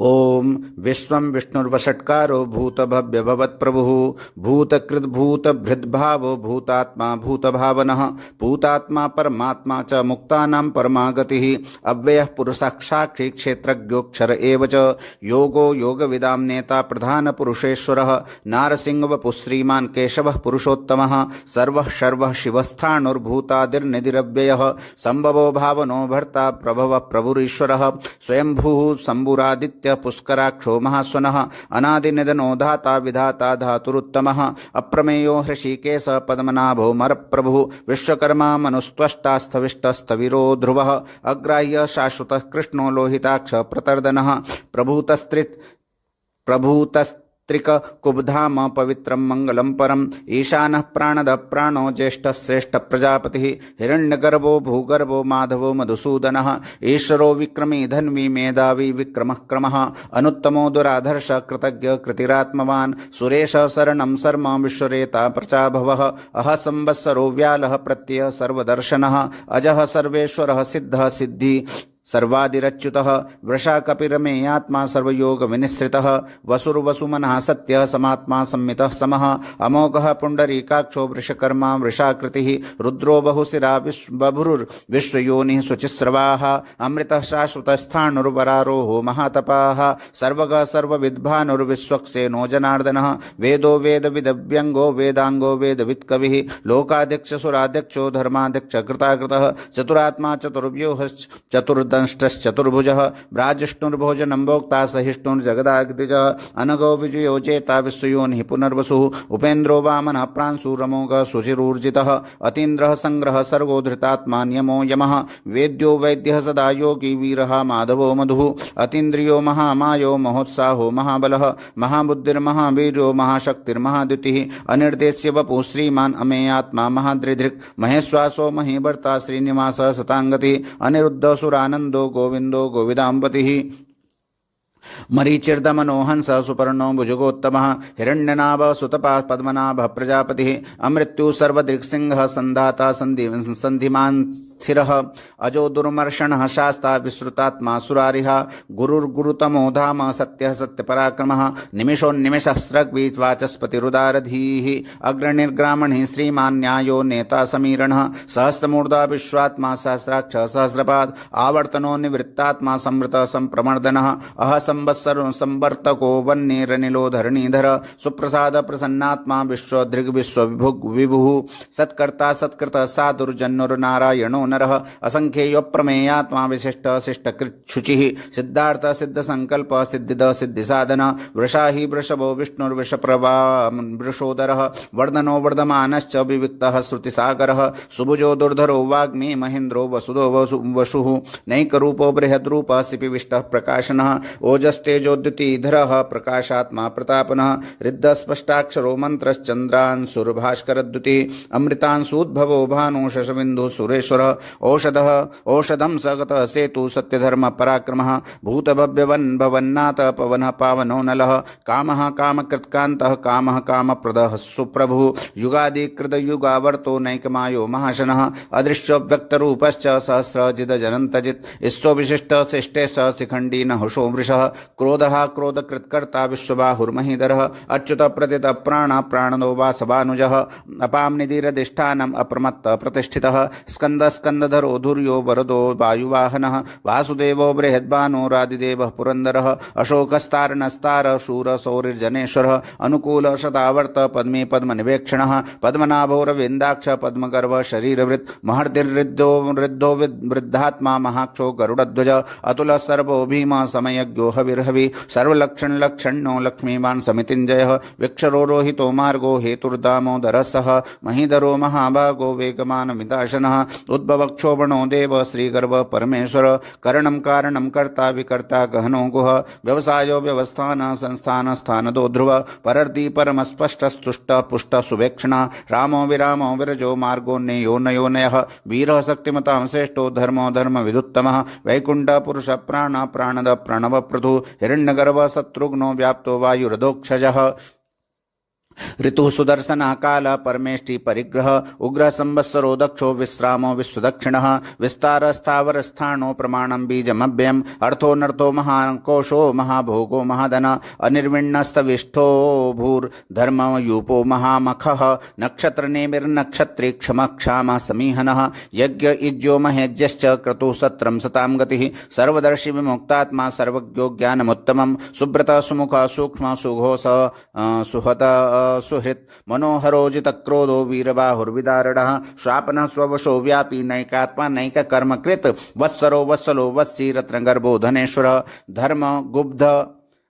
ओम विश्वं विष्णुर्वषट्कारो भूतभव्यभवत्प्रभुः भूतकृद्भूतभृद्भावो भूतात्मा भूतभावनः भूतात्मा परमात्मा च मुक्तानां परमागतिः अव्ययः पुरुषसाक्षी क्षेत्रज्ञोऽक्षर एव च योगो योगविदां नेता प्रधानपुरुषेश्वरः नारसिंहवपुः श्रीमान् केशवः पुरुषोत्तमः सर्वः शर्वः शिवस्थाणुर्भूतादिर्निधिरव्ययः संभवो भावनो भर्ता प्रभवः प्रभुरीश्वरः स्वयंभूः शम्भुरादित्य पुष्कराक्षो महास्वनः अनादिनिधनो धाता विधाता धातुरुत्तमः अप्रमेयो हृषीकेश पद्मनाभो मरप्रभुः विश्वकर्मा मनुस्त्वष्टास्थविष्टस्थविरो ध्रुवः अग्राह्य शाश्वतः कृष्णो लोहिताक्ष प्रतर्दनः प्रभूतस्त्रिककुब्धाम पवित्रं मंगलं परम् ईशानः प्राणदः प्राणो ज्येष्ठः श्रेष्ठः प्रजापतिः हिरण्यगर्भो भूगर्भो माधवो मधुसूदनः ईश्वरो विक्रमी धन्वी मेधावी विक्रमः क्रमः अनुत्तमो दुराधर्ष कृतज्ञ कृतिरात्मवान् सुरेश शरणं शर्म विश्वरेता प्रचाभवः अह संवत्सरो व्यालः प्रत्ययः सर्वदर्शनः अजः सर्वेश्वरः सिद्धः सिद्धि सर्वादिरच्युतः वृषा कपिरमेयात्मा सर्वयोग विनिश्रितः वसुर्वसुमनः सत्यः समात्मा संमितः समः अमोघः पुण्डरीकाक्षो वृषकर्मा वृषाकृतिः रुद्रो बहुशिरा बभुरुर्विश्वयोनिः शुचिस्रवाः अमृतः शाश्वतस्थाणुर्वरारोहो महातपाः सर्वगः सर्वविद्भानुर्विश्वक्सेनो जनार्दनः वेदो वेदविदव्यङ्गो वेदाङ्गो वेदवित्कविः लोकाध्यक्षसुराध्यक्षो धर्माध्यक्ष कृताकृतः चतुरात्मा चतुर्दंष्टश्चतुर्भुजः ब्राजिष्णुर्भोजनं भोक्ता सहिष्णुर्जगदाग्निजः अनघो विजयो चेता विश्वयोनिः पुनर्वसुः उपेन्द्रो वामनः प्रांशुरमोघः सुचिरूर्जितः अतीन्द्रः संग्रह सर्गो धृतात्मा नियमो यमः वेद्यो वैद्यः सदा योगी वीरः माधवो मधुः अतीन्द्रियो महामायो महोत्साहो महाबलः महाबुद्धिर्महावीर्यो महाशक्तिर्महाद्युतिः अनिर्देश्य वपुः श्रीमान् अमेयात्मा महाद्रिधृक् महेश्वासो महीभर्ता श्रीनिवासः सताङ्गतिः अनिरुद्ध सुरानंदो गोविंदो गोविदाम्पतिः मरीचिर्दमनो हंस सुपर्णो भुजगोत्तमः हिरण्यनाभ सुतपा पद्मनाभ प्रजापतिः अमृत्यु सर्वदृक्सिंह संधाता संधिमान् स्थिरः अजो दुर्मर्षणः शास्ता विश्रुतात्मा सुरारिः गुरुर्गुरुतमो धाम सत्यः सत्यपराक्रमः निमिषोन्निमिषः स्रग्वीवाचस्पतिरुदारधीः अग्रणिर्ग्रामणिः श्रीमान् न्यायो नेता समीरणः सहस्रमूर्धा विश्वात्मा सहस्राक्ष सहस्रपाद आवर्तनो निवृत्तात्मा संवृत संप्रमर्दनः अह संवर्तको वन्नीरनिलो धरणीधर सुप्रसाद प्रसन्नात्मा विश्वभुः सत्कर्ता सत्कृत साधुर्जन्नुर्नारायणो नरः असंख्येयो प्रमेयात्मा विशिष्ट शिष्टकृच्छुचिः सिद्धार्थ सिद्ध संकल्प सिद्धिद सिद्धिसाधन वृषा हि वृषभो विष्णुर्वृषप्रभा वृषोदरः वर्धनो वर्धमानश्च विविक्तः श्रुतिसागरः सुभुजो दुर्धरो वाग्मी महेन्द्रो वसुदो वसुः नैकरूपो बृहद्रूपः सिपिविष्टः प्रकाशनः ओजस्तेजोद्युतिधरः प्रकाशात्मा प्रतापनः रिद्धस्पष्टाक्षरो मंत्रश्चन्द्रांशुर्भास्करद्युतिः अमृतांशूद्भवो भानु शशबिन्दुः सुरेश्वरः औषधं सगतः सेतु सत्यधर्म पराक्रमः भूतभव्यवन् भवन्नाथ पवनः पावनो नलः कामः कामकृत्कान्तः कामः कामप्रदः सुप्रभुः युगादिकृतयुगावर्तो नैकमायो महाशनः अदृश्यो व्यक्तरूपश्च सहस्रजिदजनन्तजित् ईश्वो विशिष्ट शिष्टे स शिखण्डी नहुषो वृषः क्रोधः क्रोधकृत्कर्ता विश्वबाहुर्महीधरः अच्युत प्रदित प्राण प्राणनो वासवानुजः अपां निधिरधिष्ठानम् अप्रमत्त प्रतिष्ठितः स्कंद स्कंदधरो धुर्यो वरदो वायुवाहनः वासुदेवो बृहद्भानुरादिदेवः पुरन्दरः अशोकस्तारणस्तार शूर सौरिर्जनेश्वरः अनुकूल शतावर्त पद्मे पद्मनिवेक्षणः पद्मनाभोरविन्दाक्ष पद्मगर्भ शरीरवृत् महर्तिर्ऋद्धो वृद्धात्मा महाक्षो गरुडध्वज अतुल सर्वो भीम समयज्ञो हविर्हवि सर्वलक्षण लक्षण्यो लक्ष्मीवान् समितिञ्जयः विक्षरो रोहितो मार्गो हेतुर्दामोदरः सः महीधरो महाभागो वेगमान् मिताशनः उद्भवक्षोभणो देव श्रीगर्भ परमेश्वर करणं कारणं कर्ता विकर्ता गहनो गुह व्यवसायो व्यवस्थान संस्थान स्थानदो ध्रुव परर्ति परमस्पष्टस्तुष्ट पुष्ट सुवेक्षण रामो विरामो विरजो मार्गोन्नेयो नयोनयः वीरः शक्तिमतां श्रेष्ठो धर्मो धर्म विदुत्तमः वैकुण्ठ पुरुष प्राण प्राणद प्रणव प्रथु हिरण्यगर्भ शत्रुघ्नो व्याप्तो वायुरधोक्षजः ऋतु सुदर्शन काल परमेष्टि परिग्रह उग्र संवत्सरो दक्षो विश्रामो विश्वदक्षिण विस्तार स्थावर स्थानो प्रमाणम बीजमव्ययम अर्थो नर्थो महाकोशो महाभोगो महाधन अनिर्विण्णस्तविष्ठो भूर्धर्म यूपो महामख नक्षत्र नेमिर्नक्षत्री क्षम क्षाम समीहन यज्ञ इज्यो महेज्यश्च क्रतु सत्रम सताम गति सर्वदर्शी विमुक्तात्मा सर्वज्ञो ज्ञानमुत्तमं सुब्रत सुमुख सूक्ष्म सुघोष सुहत सुहृत मनोहरोजित क्रोधो वीरबाहुर्विदारणः श्वापन स्ववशो व्यापी नैकात्मा नैक कर्मकृत वत्सरो वत्सलो वत्सी रत्नगर्भो धनेश्वर धर्म गुब्ध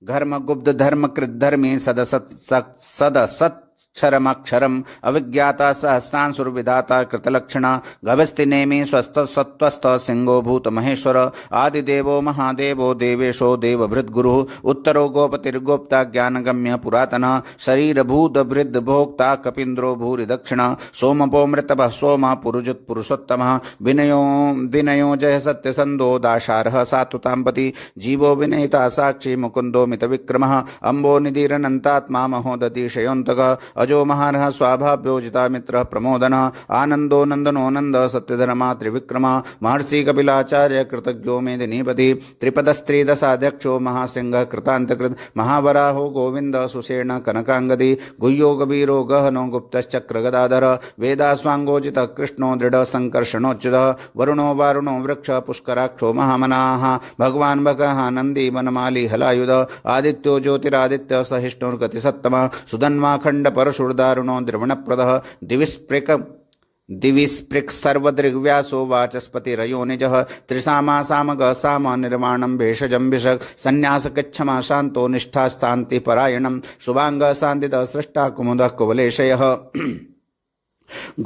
धर्मकृत धर्मी सदसत् क्षरमक्षरम अविज्ञाता सहस्रांशुर्विधाता कृतलक्षण गभस्ति नेमि स्वस्थ सत्वस्थ सिंहो भूत महेश्वर आदिदेवो महादेवो देवेशो देवभृद्गुरु उत्तरो गोपतिर्गोप्ता ज्ञानगम्य पुरातन शरीरभूत वृद्ध भोक्ता कपीन्द्रो भूरि दक्षिण सोमपो मृतभः सोम पुरुजुत् पुरुषोत्तम विनयो जय सत्यसंदो दाशारः सात्वतांपति जीवो विनयिता साक्षी मुकुंदो मित विक्रम अंबो निधिरनंतात्मा महोदतिशयोन्तक अजो महारः स्वाभाव्योजिता मित्र प्रमोदन आनंदो नंदनो नंद सत्यधर्मा त्रिविक्रम महर्षि कपिलाचार्य कृतज्ञो मेदिनीपति त्रिपदस्त्रीदशाध्यक्षो महासिंह कृतांतकृत महावराहो गोविंद सुषेण कनकांगदी गुह्यो गभीरो गहनो गुप्तश्चक्र गदाधर वेदास्वांगोजित कृष्णो दृढ़ संकर्षणोच्युत वरुणो वारुणो वृक्ष पुष्कराक्षो महामनाः भगवान् भगः नंदी वनमाली हलायुध आदित्यो ज्योतिरादित्य सहिष्णुर्गति सत्तम सुधन्वाखंड परशुर्दारुणो द्रवणप्रदः दिविस्पृक् सर्वदृग्व्यासो वाचस्पतिरयोनिजः त्रिसामा सामग साम निर्वाणं भेषजं भिषक् संन्यासकच्छमा शान्तो निष्ठास्तान्ति परायणं शुभांग शान्तिद सृष्टा कुमुदः कुवलेशयः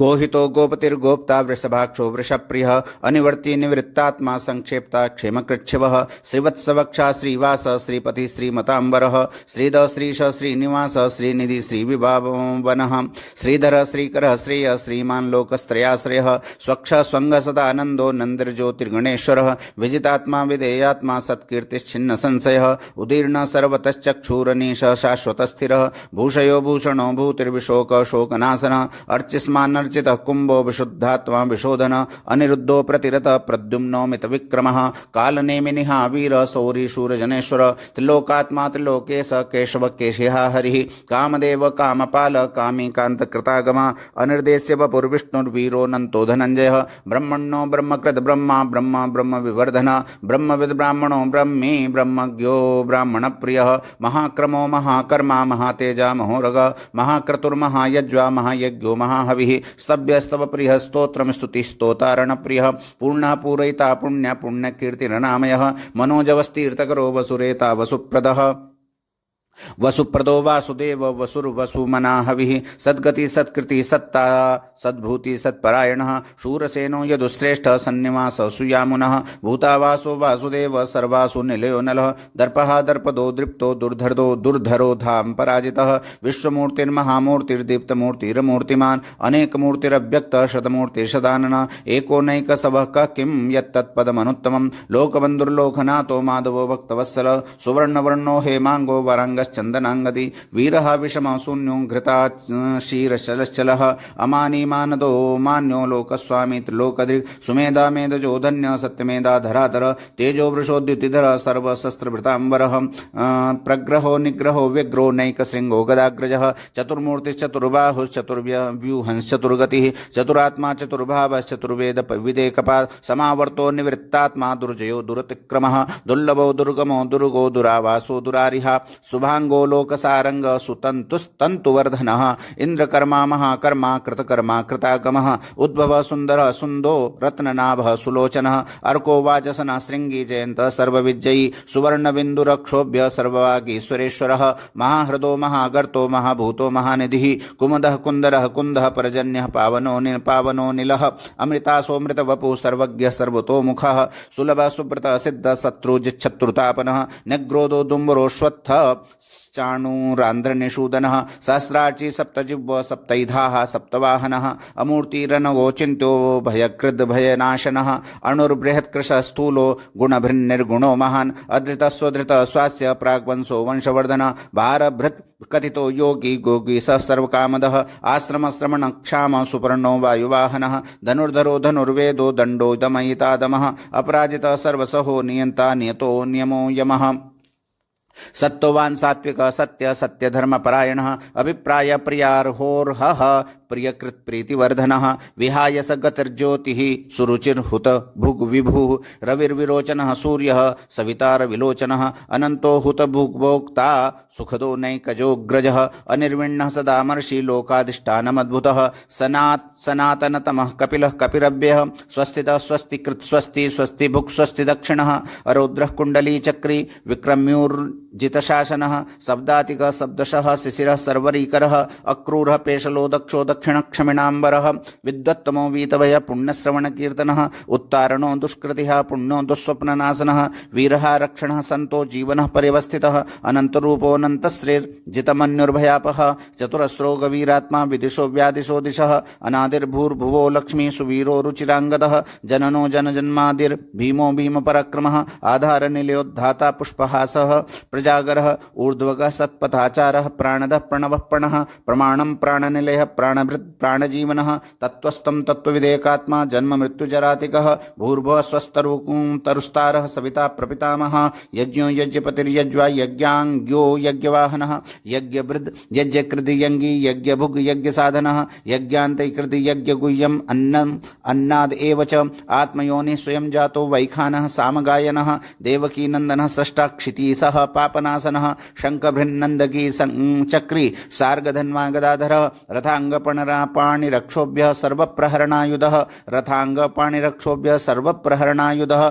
गोहितो गोपतिर्गोप्ता वृषभाक्षो वृषप्रियः अनिवर्ती निवृत्तात्मा संक्षेप्ता क्षेमकृच्छिवः श्रीवत्सवक्षा श्रीवास श्रीपति श्रीमतांबरः श्रीद श्रीश श्रीनिवास श्रीनिधि श्रीविभावनः श्रीधर श्रीकर श्रेय श्रीमान लोकस्त्रयाश्रयः स्वक्ष स्वंग सदानंदो नंदिर्ज्योतिर्गणेश्वरः विजितात्मा विधेयात्मा सत्कीर्तिश्छिन्न संशयः उदीर्ण सर्वतश्चक्षुरनीश शाश्वतस्थिरः भूषयो भूषणो भूतिर्विशोक शोकनाशन अर्चिस्मानर्चितः कुंभो विशुद्धात्मा विशोधन अनिरुद्धो प्रतिरत प्रद्युम्नो मितविक्रमः कालनेमिनिः वीर सौरी शूरजनेश्वर त्रिलोकात्मा त्रिलोकेश केशव केशिः हरिः कामदेव कामपाल कामी कांतकृतागम अनिर्देश्य वपुर्विष्णुर्वीरो नंतो धनंजयः ब्रह्मण्यो ब्रह्मकृत ब्रह्मा ब्रह्म ब्रह्म विवर्धन ब्रह्मविद् ब्राह्मणो ब्रह्मी ब्रह्मज्ञो ब्राह्मण प्रियः महाक्रमो महाकर्मा महातेजा महोरग महाक्रतुर्महायज्वा महायज्ञो महाहविः स्तभ्यस्तव प्रियः स्तोत्रं स्तुतिस्तोतारण प्रियः पूर्णः पूरयिता पुण्य पुण्यकीर्तिरनामयः मनोजवस्तीर्थकरो वसुरेता वसुप्रदः वसुप्रदो वासुदेव वसुर्वसुमना हविः सद्गति सत्कृति सत्ता सद्भूति सत्परायणः शूरसेनो यदुश्रेष्ठ सन्निवास सुयामुनः भूतावासो वासुदेव सर्वासु निलयो नलः दर्पः दर्पदो दृप्तो दुर्धरो धाम पराजितः विश्वमूर्तिर्महामूर्तिर्दीप्तमूर्तिरमूर्तिमान् अनेकमूर्तिरव्यक्तः शतमूर्तिशदानन एकोनैकसवः किं यत्तत्पदमनुत्तमं लोकबन्धुर्लोकनाथो माधवो भक्तवत्सल सुवर्णवर्णो हेमांगो वरांग चंदनांगदी वीरः विषम शून्यो घृता शीरशलश्चलः अमानी मानदो मान्यो लोकस्वामी त्रिलोकदृक् सुमेधा मेधजो धन्य सत्यमेधा धराधर तेजो वृषोद्युतिधर सर्वशस्त्रभृतांबरः प्रग्रहो निग्रहो व्यग्रो नैकशृंगो गदाग्रजः चतुर्मूर्तिश्चतुर्बाहुश्चतुर्व्यूहंश्चतुर्गतिः चतुरात्मा चतुर्भावश्चतुर्वेद विदेकपाल समावर्तो निवृत्तात्मा दुर्जयो दुरतिक्रमः दुर्लभो दुर्गमो दुर्गो दुरावासो दुरारिहा शुभांगो लोकसारंग सुतंतुस्तंतुवर्धनः इंद्रकर्मा महाकर्मा कृतकर्मा कृतागमः उद्भव सुंदर सुंदो रत्ननाभः सुलोचनः अर्को वाचसन श्रृंगी जयंत सर्वविजयी सुवर्णबिंदुरक्षोभ्य सर्ववागीश्वरेश्वरः महाहृदो महागर्तो महाभूतो महानिधिः कुमुदः कुंदरः कुंदः परजन्यः पावनो नीलः अमृतासोमृत वपु सर्वज्ञ सर्वतोमुखः सुलभ सुब्रत सिद्ध शत्रुजिच्छत्रुतापनः निग्रोधो दुम्बरोश्वत्थ चाणूरान्ध्रनिषूदनः सहस्राची सप्तजिह्व सप्तैधाः सप्तवाहनः अमूर्तिरनवोचिन्त्यो भयकृद्भयनाशनः अणुर्बृहत्कृशः स्थूलो गुणभृन्निर्गुणो महान् अधृतस्वधृतः स्वास्य प्राग्वंशो वंशवर्धन भारभृत् कथितो योगी गोगी स सर्वकामदः आश्रमश्रमणक्षाम सुपर्णो वायुवाहनः धनुर्धरो धनुर्वेदो दण्डो दमयितादमः अपराजितः सर्वसहो नियन्ता नियतो नियमो यमः सत्त्ववान् सात्विक सत्य सत्यधर्मपरायणः अभिप्राय प्रियार्होर्हः प्रियकृत् प्रीतिवर्धनः विहाय स गतिर्ज्योतिः सुरुचिर्हुत भुग् विभुः रविर्विरोचनः सूर्यः सवितारविलोचनः अनन्तो हुत भुग्भोक्ता सुखदो नैकजोऽग्रजः अनिर्विण्णः सदामर्षि लोकाधिष्ठानमद्भुतः सनातनतमः कपिलः कपिरव्यः स्वस्तितः स्वस्तिकृत् स्वस्ति स्वस्ति भुक् स्वस्ति दक्षिणः अरौद्रः कुण्डलीचक्री विक्रम्यूर्जितशासनः शब्दातिकः शब्दशः शिशिरः सर्वरीकरः अक्रूरः पेशलो दक्षो दक्षिणक्षमिणाम्बरः विद्वत्तमो वीतभयः पुण्यश्रवणकीर्तनः उत्तारणो दुष्कृतिः पुण्यो दुःस्वप्ननाशनः वीरः रक्षणः सन्तो जीवनः परिवस्थितः अनन्तरूपोऽनन्तश्रीर्जितमन्युर्भयापः चतुरस्रो गवीरात्मा विदिशो व्यादिशो दिशः अनादिर्भूर्भुवो लक्ष्मी सुवीरो रुचिराङ्गदः जननो जनजन्मादिर्भीमो भीमपराक्रमः आधारनिलयोद्धाता पुष्पहासः प्रजागरः ऊर्ध्वगः सत्पथाचारः प्राणदः प्रणवः प्रणः प्रमाणं प्राणनिलयः प्राणभृत् प्राणजीवनः तत्त्वस्तं तत्त्वविदेकात्मा जन्म मृत्युजरातिकः भूर्भुवः स्वस्तरुस्तारः सविता प्रपितामहः यज्ञो यज्ञपतिर्यज्वा यज्ञाङ्ग्यो यज्ञवाहनः यज्ञभृद् यज्ञकृति यज्ञी यज्ञभुग् यज्ञसाधनः यज्ञान्तैकृति यज्ञगुह्यम् अन्नाद् एव च आत्मयोनिः स्वयं जातो वैखानः सामगायनः देवकीनन्दनः स्रष्टा क्षितीसः पापनाशनः शङ्खभृन्नन्दकी चक्री सार्गधन्वा गदाधरः रथाङ्गपाणिरक्षोभ्यः सर्वप्रहरणायुधः रथाङ्गपाणिरक्षोभ्यः सर्वप्रहरणायुधः।